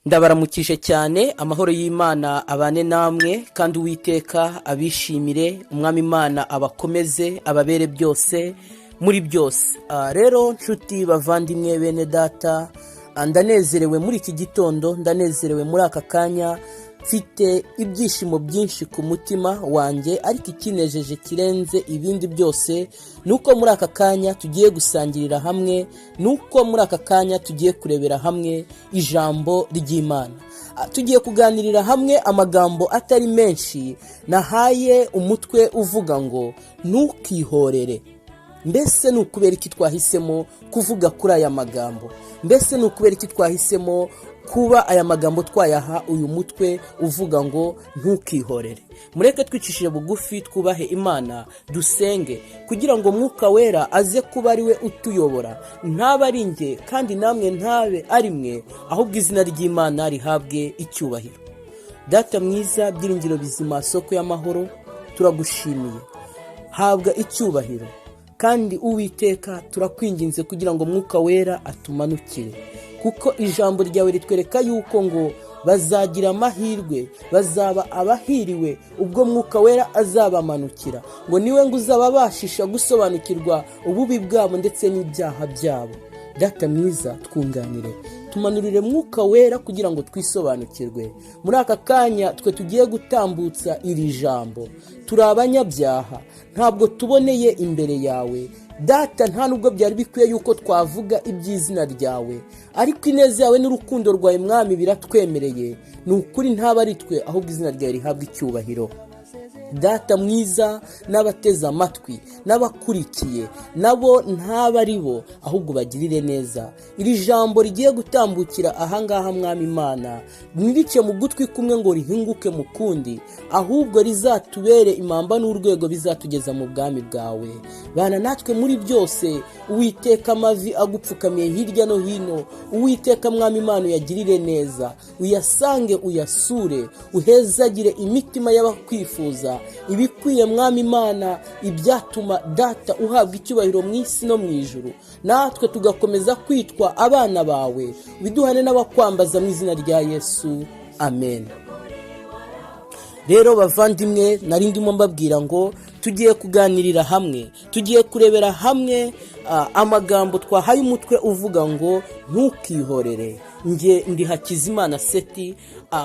Ndabaramukije cyane, amahoro y'Imana abane namwe kandi Uwiteka abishimire, umwami Imana abakomeze ababere byose muri byose. Rero nshuti bavandimwe bene data, ndanezerewe muri iki gitondo, ndanezerewe muri aka kanya, mfite ibyishimo byinshi ku mutima wanjye, ariko ikinejeje kirenze ibindi byose nuko muri aka kanya tugiye gusangirira hamwe, nuko muri aka kanya tugiye kurebera hamwe ijambo ry'Imana. Tugiye kuganirira hamwe amagambo atari menshi, nahaye umutwe uvuga ngo ntukihorere. Mbese ni ukubera iki twahisemo kuvuga kuri aya magambo? Mbese ni ukubera iki twahisemo kuba aya magambo twayaha uyu mutwe uvuga ngo ntukihorere? Mureke twicishije bugufi, twubahe Imana, dusenge kugira ngo Mwuka Wera aze kuba ari we utuyobora, ntaba ari njye kandi namwe ntabe ari mwe, ahubwo izina ry'Imana rihabwe icyubahiro. Data mwiza, byiringiro bizima, soko y'amahoro, turagushimiye, habwa icyubahiro. Kandi Uwiteka turakwinginze kugira ngo Mwuka Wera atumanukire, kuko ijambo ryawe ritwereka yuko ngo bazagira amahirwe, bazaba abahiriwe ubwo Mwuka Wera azabamanukira, ngo niwe ngo uzababashisha gusobanukirwa ububi bwabo ndetse n'ibyaha byabo. Data mwiza, twunganire, tumanurire Mwuka Wera kugira ngo twisobanukirwe. Muri aka kanya twe tugiye gutambutsa iri jambo, turi abanyabyaha, ntabwo tuboneye imbere yawe Data, nta nubwo byari bikwiye yuko twavuga iby'izina ryawe, ariko ineza yawe n'urukundo rwawe mwami biratwemereye. Ni ukuri ntaba ari twe, ahubwo izina ryawe rihabwa icyubahiro. Data mwiza, n'abateze amatwi n'abakurikiye nabo ntaba ari bo, ahubwo bagirire neza. Iri jambo rigiye gutambukira ahangaha mwami Imana, ntirice mu gutwi kumwe ngo rihinguke mu kundi, ahubwo rizatubere impamba n'urwego bizatugeza mu bwami bwawe. Bana natwe muri byose, Uwiteka amavi agupfukamiye hirya no hino, Uwiteka mwami Imana uyagirire neza, uyasange, uyasure, uhezagire imitima y'abakwifuza ibikwiye mwami Imana, ibyatuma Data uhabwa icyubahiro mu isi no mu ijuru, natwe tugakomeza kwitwa abana bawe. Biduhane n'abakwambaza mu izina rya Yesu, amen. Rero bavandimwe, nari ndimo mbabwira ngo tugiye kuganirira hamwe, tugiye kurebera hamwe amagambo twahaye umutwe uvuga ngo ntukihorere. Nge ndi Hakizimana Seti,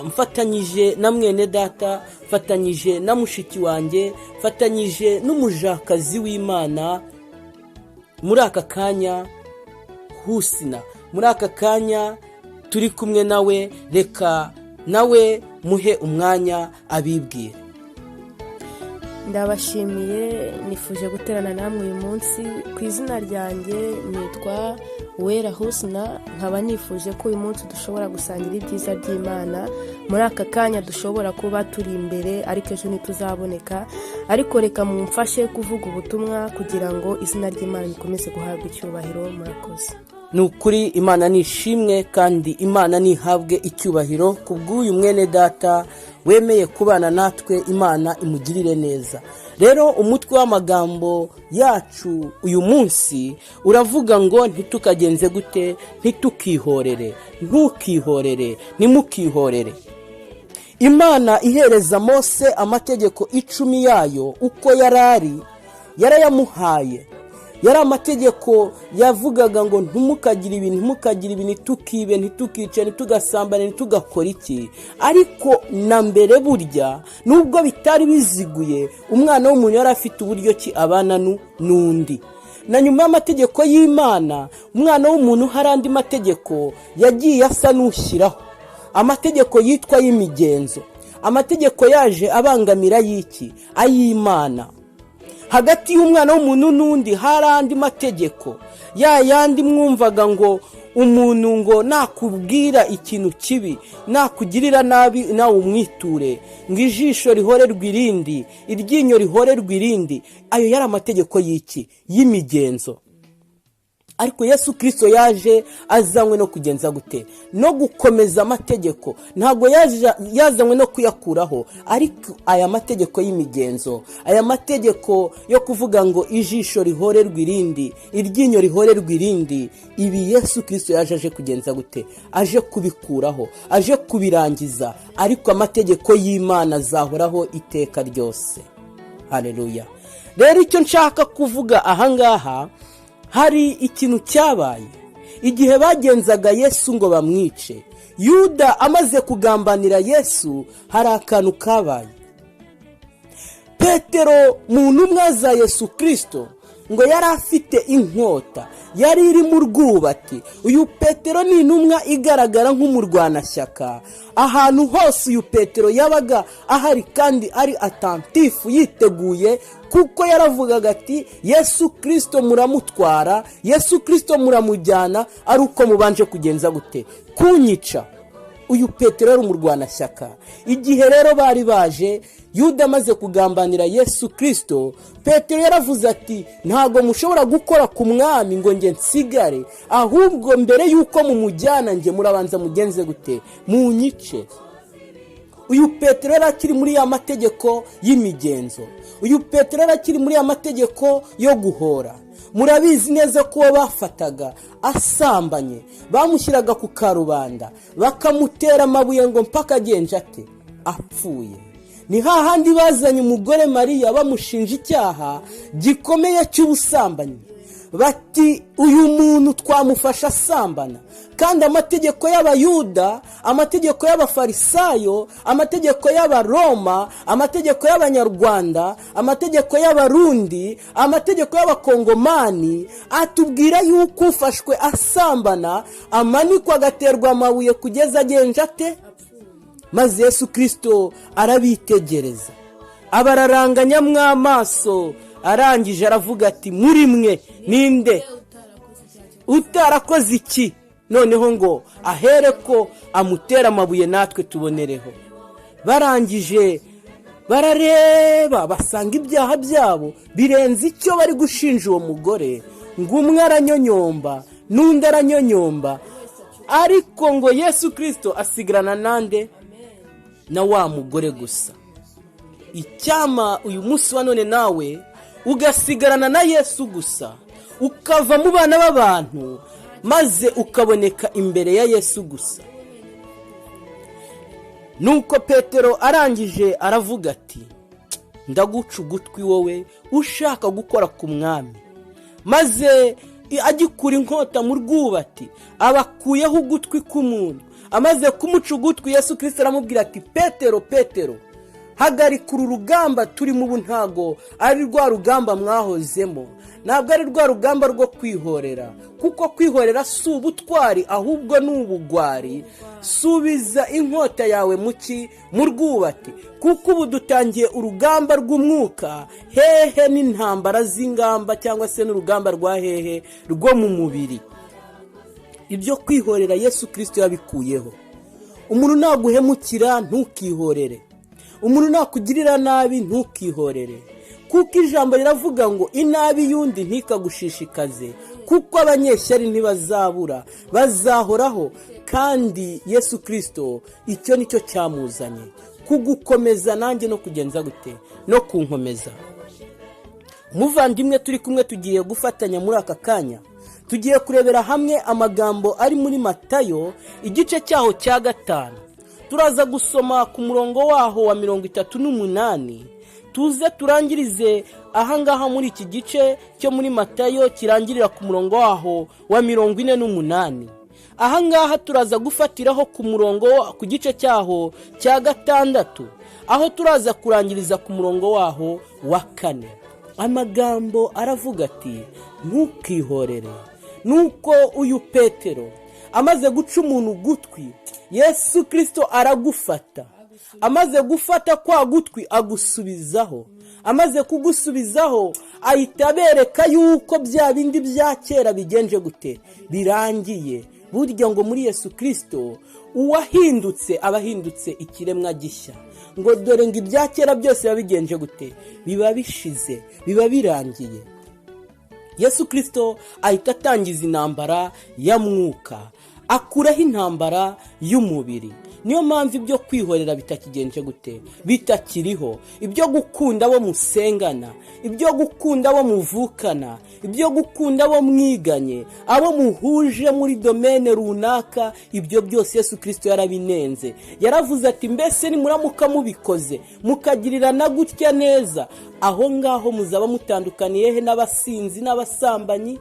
mfatanyije na mwene data, mfatanyije na mushiki wanjye, mfatanyije n'umujakazi w'Imana muri aka kanya Husina. Muri aka kanya turi kumwe nawe, reka nawe muhe umwanya abibwire. Ndabashimiye, nifuje guterana namwe uyu munsi. Ku izina ryanjye nitwa Uwera Husina, nkaba nifuje ko uyu munsi dushobora gusangira ibyiza by'Imana. Muri aka kanya dushobora kuba turi imbere, ariko ejo ntituzaboneka, ariko reka mumfashe kuvuga ubutumwa kugira ngo izina ry'Imana rikomeze guhabwa icyubahiro. Murakoze. Ni ukuri Imana nishimwe kandi Imana nihabwe icyubahiro kubw'uyu mwene data wemeye kubana natwe. Imana imugirire neza. Rero umutwe w'amagambo yacu uyu munsi uravuga ngo ntitukagenze gute? Ntitukihorere. Ntukihorere, nimukihorere. Imana ihereza Mose amategeko 10 yayo uko yarayamuhaye. Yari amategeko yavugaga ngo ntimukagire ibi, ntimukagire ibi, ntitukibe, ntitukice, ntitugasambane, ntitugakora iki. Ariko na mbere burya, nubwo bitari biziguye, umwana w'umuntu yari afite uburyo ki abana n'undi. Na nyuma y'amategeko y'Imana, umwana w'umuntu hari andi mategeko yagiye asa n'ushyiraho, amategeko yitwa y'imigenzo. Amategeko yaje abangamira y'iki? Ay'Imana. Hagati y'umwana w'umuntu n'undi hari andi mategeko, yandi mwumvaga ngo umuntu ngo nakubwira ikintu kibi, nakugirira nabi nawe umwiture, ngo ijisho rihorerwe irindi, iryinyo rihorerwe irindi. Ayo yari amategeko y'iki? Y'imigenzo. ariko Yesu Kristo yaje azanywe no kugenza gute, no gukomeza amategeko. Ntabwo yazanywe no kuyakuraho, ariko aya mategeko y'imigenzo, aya mategeko yo kuvuga ngo ijisho rihorerwa irindi, iryinyo rihorerwa irindi, ibi Yesu Kristo yaje aje kugenza gute, aje kubikuraho, aje kubirangiza. Ariko amategeko y'Imana azahoraho iteka ryose. Haleluya. Rero icyo nshaka kuvuga ahangaha, hari ikintu cyabaye igihe bagenzaga Yesu ngo bamwice. Yuda amaze kugambanira Yesu, hari akantu kabaye. Petero mu ntumwa za Yesu Kristo ngo yari afite inkota, yari iri mu rwubati. Uyu Petero ni intumwa igaragara nk'umurwanashyaka. Ahantu hose uyu Petero yabaga ahari kandi ari atentifu, yiteguye, kuko yaravugaga ati Yesu Kristo muramutwara, Yesu Kristo muramujyana, ari uko mubanje kugenza gute, kunyica. Uyu Petero ari umurwanashyaka. Igihe rero bari baje, Yuda amaze kugambanira Yesu Kristo, Petero yaravuze ati ntago mushobora gukora ku mwami ngo nge nsigare, ahubwo mbere yuko mumujyana nge murabanza mugenze gute, munyice. Uyu Petero arakiri muri ya mategeko y'imigenzo, uyu Petero arakiri muri ya mategeko yo guhora. Murabizi neza ko bafataga asambanye, bamushyiraga ku karubanda, bakamutera amabuye ngo mpaka agenje ate, apfuye. Ni hahandi bazanye umugore Mariya bamushinja icyaha gikomeye cy'ubusambanyi. Bati uyu muntu twamufasha asambana, kandi amategeko y'Abayuda, amategeko y'Abafarisayo, amategeko y'Abaroma, amategeko y'Abanyarwanda, amategeko y'Abarundi, amategeko y'Abakongomani atubwira yuko ufashwe asambana amanikwa agaterwa amabuye kugeza agenje ate. Maze Yesu Kristo arabitegereza, abararanganya mw'amaso, arangije aravuga ati muri mwe ninde utarakoze iki? Noneho ngo ahereko amutera amabuye natwe tubonereho. Barangije barareba, basanga ibyaha byabo birenze icyo bari gushinja uwo mugore. Ngo umwe aranyonyomba, n'undi aranyonyomba, ariko ngo Yesu Kristo asigarana nande? Na wa mugore gusa. Icyama uyu munsi wa none nawe ugasigarana na Yesu gusa, ukava mu bana b'abantu, maze ukaboneka imbere ya Yesu gusa. Nuko Petero arangije aravuga ati ndaguca ugutwi wowe ushaka gukora ku mwami. Maze agikura inkota mu rwubati, abakuyeho ugutwi k'umuntu. Amaze kumuca ugutwi, Yesu Kristo aramubwira ati Petero, Petero, hagarika uru rugamba turimo ubu, ntago ari rwa rugamba mwahozemo, ntabwo ari rwa rugamba rwo kwihorera, kuko kwihorera si ubutwari ahubwo ni ubugwari. Subiza inkota yawe mu rwubati, kuko ubu dutangiye urugamba rw'umwuka, hehe n'intambara z'ingamba cyangwa se n'urugamba rwa hehe rwo mu mubiri. Ibyo kwihorera Yesu Kristo yabikuyeho. Umuntu naguhemukira ntukihorere, umuntu nakugirira nabi ntukihorere, kuko ijambo riravuga ngo inabi yundi ntikagushishikaze, kuko abanyeshyari ntibazabura, bazahoraho. Kandi Yesu Kristo icyo nicyo cyamuzanye, kugukomeza nanjye no kugenza gute, no kunkomeza. Umuvandimwe turi kumwe tugiye gufatanya muri aka kanya, tugiye kurebera hamwe amagambo ari muri Matayo igice cyaho cya 5. Turaza gusoma ku murongo waho wa 38, tuze turangirize ahangaha muri iki gice cyo muri Matayo kirangirira ku murongo waho wa 48. Ahangaha turaza gufatiraho ku murongo ku gice cyaho cya 6, aho turaza kurangiriza ku murongo waho wa 4. Amagambo aravuga ati ntukihorere. Nuko uyu Petero amaze guca umuntu gutwi, Yesu Kristo aragufata. Amaze gufata kwa gutwi agusubizaho. Amaze kugusubizaho ahita abereka yuko bya bindi bya kera bigenje gute, birangiye. Burya ngo muri Yesu Kristo uwahindutse abahindutse ikiremwa gishya. Ngo dore ngo ibya kera byose babigenje gute, biba bishize, biba birangiye. Yesu Kristo ahita atangiza intambara ya mwuka, akuraho intambara y'umubiri. Niyo mpamvu ibyo kwihorera bitakigenje gute, bitakiriho. Ibyo gukunda abo musengana, ibyo gukunda abo muvukana, ibyo gukunda abo mwiganye, abo muhuje muri domene runaka, ibyo byose Yesu Kristo yarabinenze. Yaravuze ati mbese nimuramuka mubikoze mukagirirana gutya neza, aho ngaho muzaba mutandukaniye he n'abasinzi n'abasambanyi,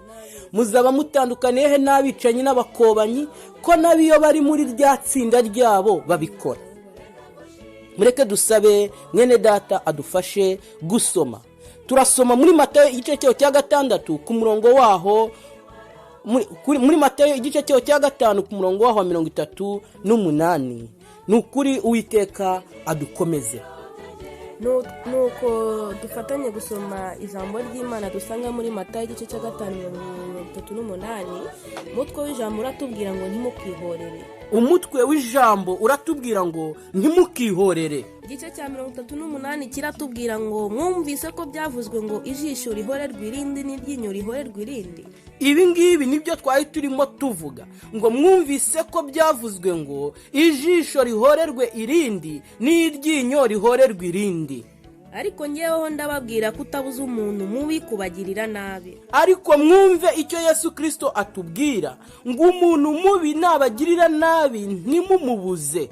muzaba mutandukaniye he n'abicanyi n'abakobanyi, ko nabiyo bari muri rya tsinda ryabo babikora. Mureke dusabe mwene data adufashe gusoma. Turasoma muri Matayo igice cya 6 ku murongo waho, muri Matayo igice cya 5 ku murongo waho wa 38. Nukuri Uwiteka adukomeze. nuko dufatanye gusoma ijambo ry'Imana dusanga muri Matayo igice cya 5:38. Umutwe w'ijambo uratubwira ngo ntimukihorere. Umutwe w'ijambo uratubwira ngo ntimukihorere. Igice cya 38 kiratubwira ngo mwumvise ko byavuzwe ngo ijisho rihorerwa irindi n'iryinyo rihorerwa irindi. Ibi ngibi nibyo twari turimo tuvuga, ngo mwumvise ko byavuzwe ngo ijisho rihorerwe irindi n'iryinyo rihorerwa irindi. Ariko ngeweho ndababwira kutabuza umuntu mubi kubagirira nabi. Ariko mwumve icyo Yesu Kristo atubwira, ngo umuntu mubi nabagirira nabi ntimumubuze.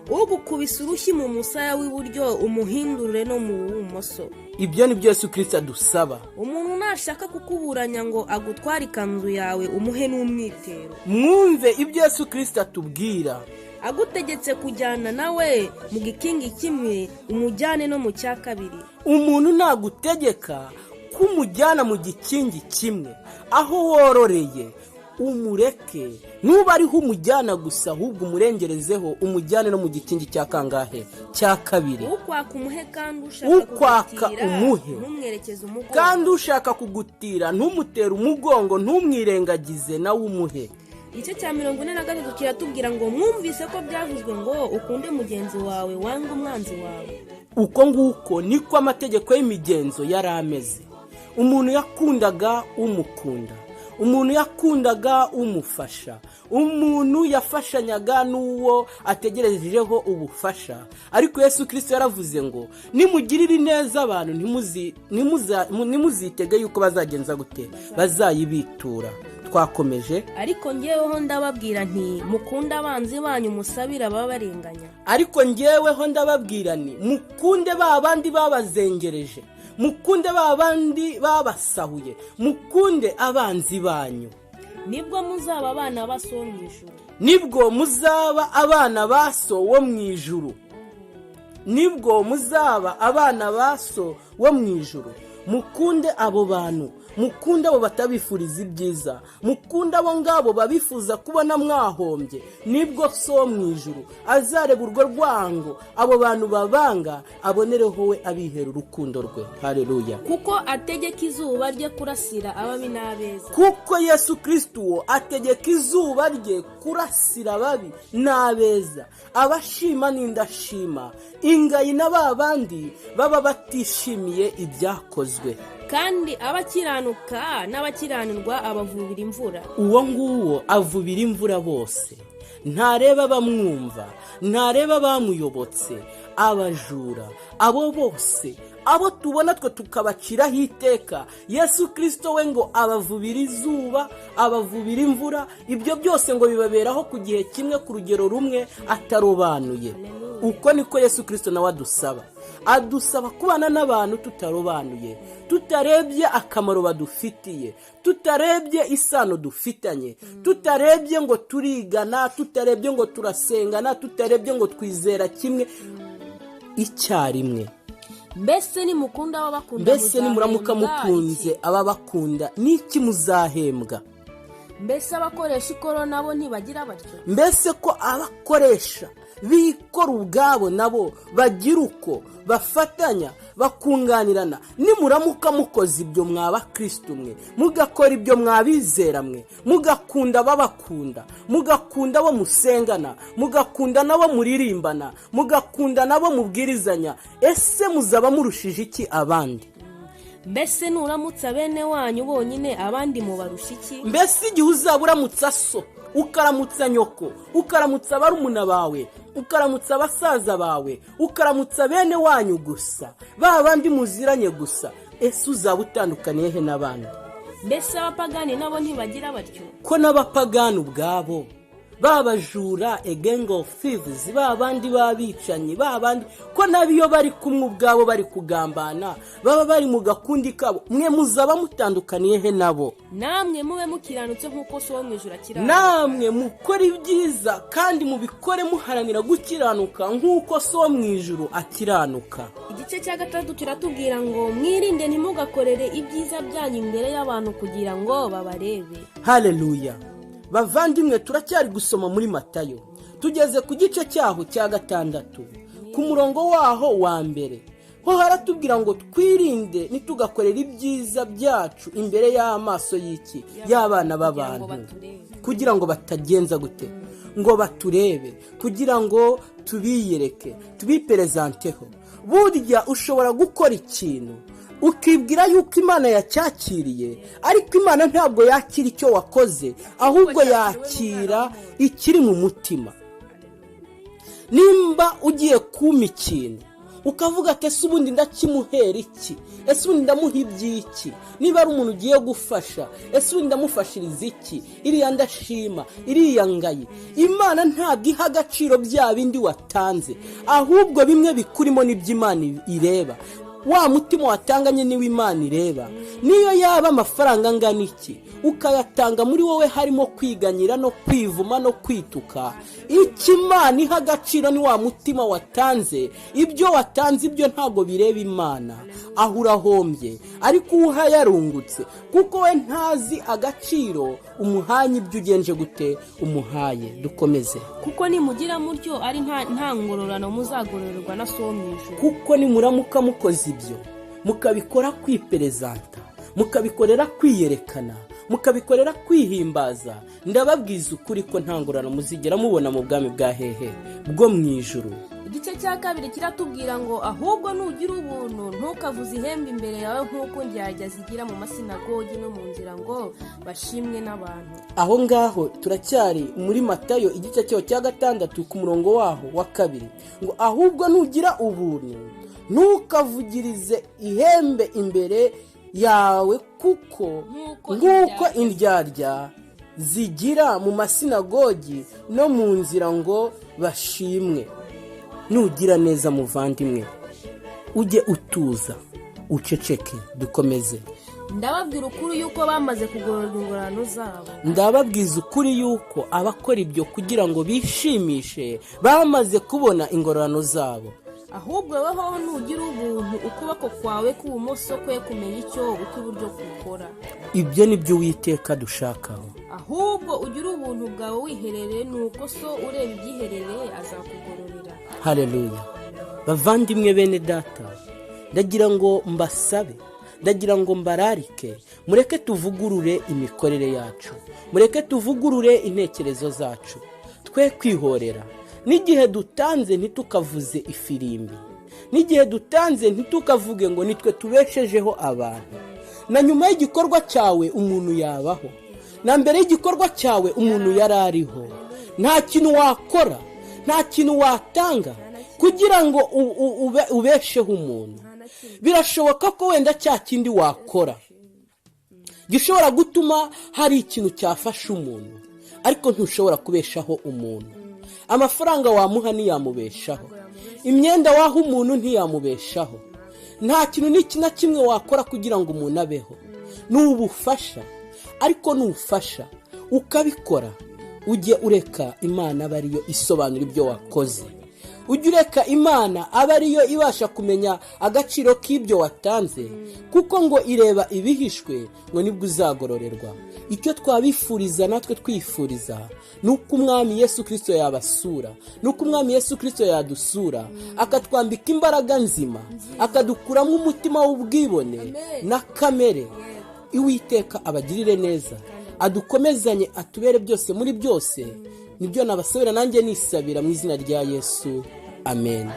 Ugukubisa urushyi mu musaya w'iburyo umuhindurire no mu w'ubumoso. Ibyo ni byo Yesu Kristo adusaba. Umuntu nashaka kukuburanya ngo agutware ikanzu yawe umuhe n'umwitero. Mwumve ibyo Yesu Kristo atubwira. Agutegetse kujyana nawe mu gikingi kimwe umujyane no mu cya kabiri. Umuntu nagutegeka kumujyana mu gikingi kimwe, aho wororeye umureke, nuba ariho umujyana gusa, ahubwo umurengerezeho umujyane no mu gikingi cya kangahe, cya kabiri. Ukwaka umuhe kandi ukwaka umuhe ntumwerekeze umugongo, kandi ushaka kugutira ntumutere umugongo, ntumwirengagize nawe umuhe. Igice cya 43 kiratubwira ngo mwumvise ko byavuzwe ngo ukunde mugenzi wawe wanga umwanzi wawe. Uko nguko niko amategeko y'imigenzo yari ameze. Umuntu yakundaga umukunda, umuntu yakundaga umufasha, umuntu yafashanyaga n'uwo ategerejeho ubufasha. Ariko Yesu Kristo yaravuze ngo nimugirire neza abantu nimuzitege yuko bazagenza gute, bazayibitura. Twakomeje. Ariko ngeweho ndababwira nti mukunda abanzi banyu musabira babarenganya. Ariko ngeweho ndababwira ni mukunde babandi babazengereje, mukunde babandi babasahuye, mukunde abanzi banyu. Nibwo muzaba abana baso wo mwijuru. Nibwo muzaba abana baso wo mwijuru. Nibwo muzaba abana baso wo mwijuru. Mukunde abo bantu, mukunde abo batabifuriza ibyiza, mukunde abo ngabo babifuza kubona mwahombye. Nibwo so mwijuru azareba urwo rwango abo bantu babanga, abonereho we abihera urukundo rwe. Haleluya. Kuko ategeka izuba rye kurasira ababi n'abeza. Kuko Yesu Kristo ategeka izuba rye kurasira ababi n'abeza, abashima n'indashima, ingayi n'ababandi baba batishimiye ibyakozwe. Kandi abakiranuka n'abakiranirwa abavubira imvura. Uwo nguwo avubira imvura bose. Ntareba bamwumva, ntareba bamuyobotse, abajura, abo bose, abo tubona twe tukabaciraho iteka. Yesu Kristo we ngo abavubira izuba, abavubira imvura, ibyo byose ngo bibaberaho ku gihe kimwe, ku rugero rumwe, atarobanuye. Uko niko Yesu Kristo nawe adusaba kubana n'abantu tutarobanuye, tutarebye akamaro badufitiye, tutarebye isano dufitanye, tutarebye ngo turigana, tutarebye ngo turasengana, tutarebye ngo twizera kimwe icyarimwe. Mbese nimukunda ababakunda, mbese nimuramuka mukunze ababakunda, niki muzahembwa? Mbese abakoresha ikoro nabo ntibagira batyo? Mbese ko abakoresha bikora ubwabo nabo bagira uko bafatanya bakunganirana? Nimuramuka mukoze ibyo mwaba Kristo mwe, mugakora ibyo mwabizera mwe, mugakunda ababakunda, mugakunda abo musengana, mugakunda nabo muririmbana, mugakunda nabo mubwirizanya, ese muzaba murushije iki abandi? mbese nuramutsa bene wanyu bonyine abandi mubarusha iki? mbese igihe uzaba uramutsa so, ukaramutsa nyoko, ukaramutsa barumuna bawe, ukaramutsa abasaza bawe, ukaramutsa bene wanyu gusa, ba bandi muziranye gusa, ese uzaba utandukaniye he n'abandi? mbese abapagani nabo ntibagira batyo? ko n'abapagani ubwabo babajura, a gang of thieves, ba bandi babicanyi, ba bandi ko nabiyo bari kumwe ubwabo bari kugambana, baba bari mu gakundi kabo, mwe muzaba mutandukaniye he nabo? namwe mube mukiranutse nk'uko so wo mu ijuru akiranuka. namwe mukora ibyiza kandi mubikore muharanira gukiranuka nk'uko so wo mu ijuru akiranuka. Igice cya 6 kiratubwira ngo mwirinde ntimugakorere ibyiza byanyu imbere y'abantu kugira ngo babarebe. Haleluya. Bavandimwe, turacyari gusoma muri Matayo, tugeze ku gice cyaho cya 6 ku murongo waho wa mbere. Ho haratubwira ngo twirinde nitugakorera ibyiza byacu imbere y'amaso y'iki, y'abana b'abantu, kugira ngo batagenza gute, ngo baturebe, kugira ngo tubiyereke, tubiperezenteho. Burya ushobora gukora ikintu ukibwira yuko Imana yacyakiriye, ariko Imana ntabwo yakira icyo wakoze, ahubwo yakira ikiri mu mutima. Nimba ugiye kuma ikintu ukavuga ati ese ubundi ndakimuhera iki, ese ubundi ndamuha iby'iki, niba ari umuntu ugiye gufasha ese ubundi ndamufashiriza iki, iriya ndashima, iriya ngayi, Imana ntabwo iha agaciro bya bindi watanze, ahubwo bimwe bikurimo n'ibyo Imana ireba. Wa mutima watanganye niwe Imana ireba. Niyo yaba amafaranga angana iki, ukayatanga muri wowe harimo kwiganyira no kwivuma no kwituka, icyo Imana iha agaciro ni wa mutima watanze. Ibyo watanze ibyo ntabwo bireba Imana, aho urahombye, ariko uha yarungutse, kuko we ntazi agaciro umuhanye ibyo ugenje gute umuhaye. Dukomeze. kuko nimugira mutyo ari nta ngororano muzagororerwa na so wo mu ijuru. kuko nimuramuka mukoze ibyo, mukabikora kwiperezanta, mukabikorera kwiyerekana, mukabikorera kwihimbaza, ndababwiza ukuri ko nta ngororano muzigera mubona mu bwami bwa hehe bwo mu ijuru. Igice cya 2 kiratubwira ngo ahubwo nugira ubuntu ntukavuze ihembe imbere yawe nk'uko ndyarya zigira mu masinagogi no mu nzira ngo bashimwe n'abantu. Aho ngaho turacyari muri Matayo igice cyaho cya 6 ku murongo waho wa 2 ngo ahubwo nugira ubuntu ntukavugirize ihembe imbere yawe nk'uko indyarya zigira mu masinagogi no mu nzira ngo bashimwe. Nugira neza muvandimwe, ujye utuza, uceceke. Dukomeze. Ndababwira ukuri yuko bamaze kugororwa ingororano zabo. Ndababwiza ukuri yuko abakora ibyo kugira ngo bishimishe bamaze kubona ingororano zabo. Ahubwo weho nugira ubuntu ukuboko kwawe k'ubumoso kwe kumenya icyo ukw'iburyo gukora. Ibyo ni byo Uwiteka dushakaho. Ahubwo ugira ubuntu bwawe wiherereye, nuko so ureba ibyiherereye azakugororera. Haleluya. Bavandimwe bene data, ndagira ngo mbasabe, ndagira ngo mbararike, mureke tuvugurure imikorere yacu, mureke tuvugurure intekerezo zacu, twe kwihorera. N'igihe dutanze ntitukavuze ifirimbi, n'igihe dutanze ntitukavuge ngo nitwe tubeshejeho abantu. Na nyuma y'igikorwa cyawe umuntu yabaho, na mbere y'igikorwa cyawe umuntu yarariho. Nta kintu wakora, nta kintu watanga kugira ngo ubesheho umuntu. Birashoboka ko wenda cya kindi wakora gishobora gutuma hari ikintu cyafasha umuntu, ariko ntushobora kubeshaho umuntu. Amafaranga wamuha ntiyamubeshaho, imyenda waha umuntu ntiyamubeshaho. Nta kintu n'iki na kimwe wakora kugira ngo umuntu abeho. N'ubufasha, ariko nufasha ukabikora, ujye ureka Imana aba ariyo isobanura ibyo wakoze. Ujye ureka Imana aba ariyo ibasha kumenya agaciro k'ibyo watanze, kuko ngo ireba ibihishwe ngo nibwo uzagororerwa. Icyo twabifuriza natwe twifuriza nuko Umwami Yesu Kristo yabasura, nuko Umwami Yesu Kristo yadusura, akatwambika imbaraga nzima, akadukuramo umutima w'ubwibone na kamere. Uwiteka abagirire neza, adukomezanye, atubere byose muri byose. Nibyo nabasabira nanjye nisabira mu izina rya Yesu. Amen.